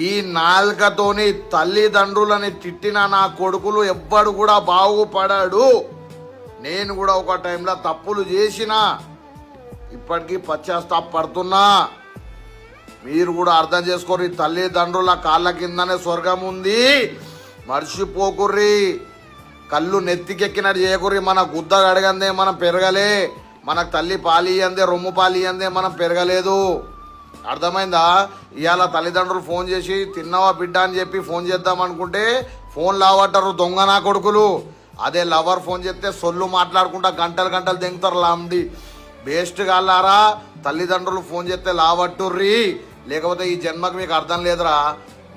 ఈ నాలుకతోని తల్లిదండ్రులని తిట్టిన నా కొడుకులు ఎవ్వడు కూడా బాగుపడాడు. నేను కూడా ఒక టైంలో తప్పులు చేసిన, ఇప్పటికీ పశ్చాత్తాపడుతున్నా. మీరు కూడా అర్థం చేసుకోర్రి. తల్లిదండ్రుల కాళ్ళ కిందనే స్వర్గం ఉంది, మర్చిపోకుర్రి. కళ్ళు నెత్తికెక్కినట్టు చేయకుర్రి. మన గుద్ద అడగందే మనం పెరగలే, మనకు తల్లి పాలి అందే రొమ్ము పాలి అందే మనం పెరగలేదు. అర్థమైందా? ఇవాళ తల్లిదండ్రులు ఫోన్ చేసి తిన్నావా బిడ్డ అని చెప్పి ఫోన్ చేద్దాం అనుకుంటే ఫోన్ లావట్టారు దొంగ నా కొడుకులు. అదే లవర్ ఫోన్ చేస్తే సొల్లు మాట్లాడుకుంటా గంటలు గంటలు దింగుతారు లాండి. బేస్ట్ కాలారా, తల్లిదండ్రులు ఫోన్ చేస్తే లావట్టుర్రి. లేకపోతే ఈ జన్మకు మీకు అర్థం లేదురా.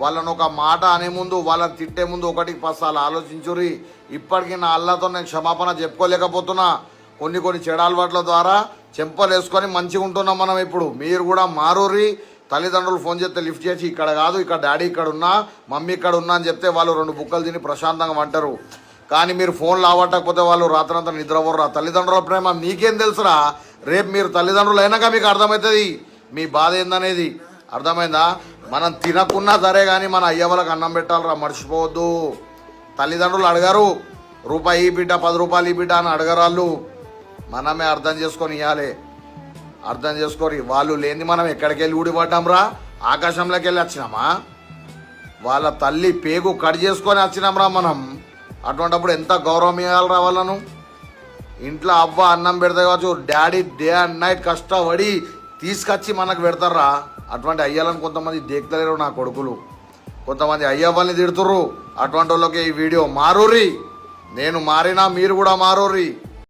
వాళ్ళని ఒక మాట అనే ముందు, వాళ్ళని తిట్టే ముందు ఒకటికి 10 సార్లు ఆలోచించుర్రి. ఇప్పటికీ నా అల్లతో నేను క్షమాపణ చెప్పుకోలేకపోతున్నా. కొన్ని చెడు అలవాట్ల ద్వారా చెంపలు వేసుకొని మంచిగా ఉంటున్నాం మనం. ఇప్పుడు మీరు కూడా మారూరి. తల్లిదండ్రులు ఫోన్ చేస్తే లిఫ్ట్ చేసి ఇక్కడ కాదు, ఇక్కడ డాడీ ఇక్కడ ఉన్నా, మమ్మీ ఇక్కడ ఉన్నా అని చెప్తే వాళ్ళు 2 బుక్కలు తిని ప్రశాంతంగా అంటారు. కానీ మీరు ఫోన్లు ఆవట్టకపోతే వాళ్ళు రాత్రంతా నిద్రపోర్రా. తల్లిదండ్రుల ప్రేమ మీకేం తెలుసురా? రేపు మీరు తల్లిదండ్రులు అయినాక మీకు అర్థమవుతుంది మీ బాధ ఏందనేది. అర్థమైందా? మనం తినకున్నా సరే కానీ మన అయ్య వాళ్ళకి అన్నం పెట్టాలరా, మర్చిపోవద్దు. తల్లిదండ్రులు అడగరు రూపాయి ఈ బిడ్డ 10 రూపాయలు ఈ బిడ్డ అని అడగరాళ్ళు. మనమే అర్థం చేసుకొని ఇవ్వాలి. అర్థం చేసుకోరి. వాళ్ళు లేని మనం ఎక్కడికి వెళ్ళి ఊడిపడ్డాంరా? ఆకాశంలోకి వెళ్ళి వచ్చినామా? వాళ్ళ తల్లి పేగు కట్ చేసుకొని వచ్చినాంరా మనం. అటువంటిప్పుడు ఎంత గౌరవం ఇవ్వాలిరా వాళ్ళను. ఇంట్లో అవ్వ అన్నం పెడతా కావచ్చు, డాడీ డే అండ్ నైట్ కష్టపడి తీసుకొచ్చి మనకు పెడతారా. అటువంటి అయ్యాలని కొంతమంది దేక్తలేరు నా కొడుకులు. కొంతమంది అయ్యవ్వల్ని తిడుతుర్రు. అటువంటి వాళ్ళకి ఈ వీడియో మారూరి. నేను మారినా మీరు కూడా మారూరి.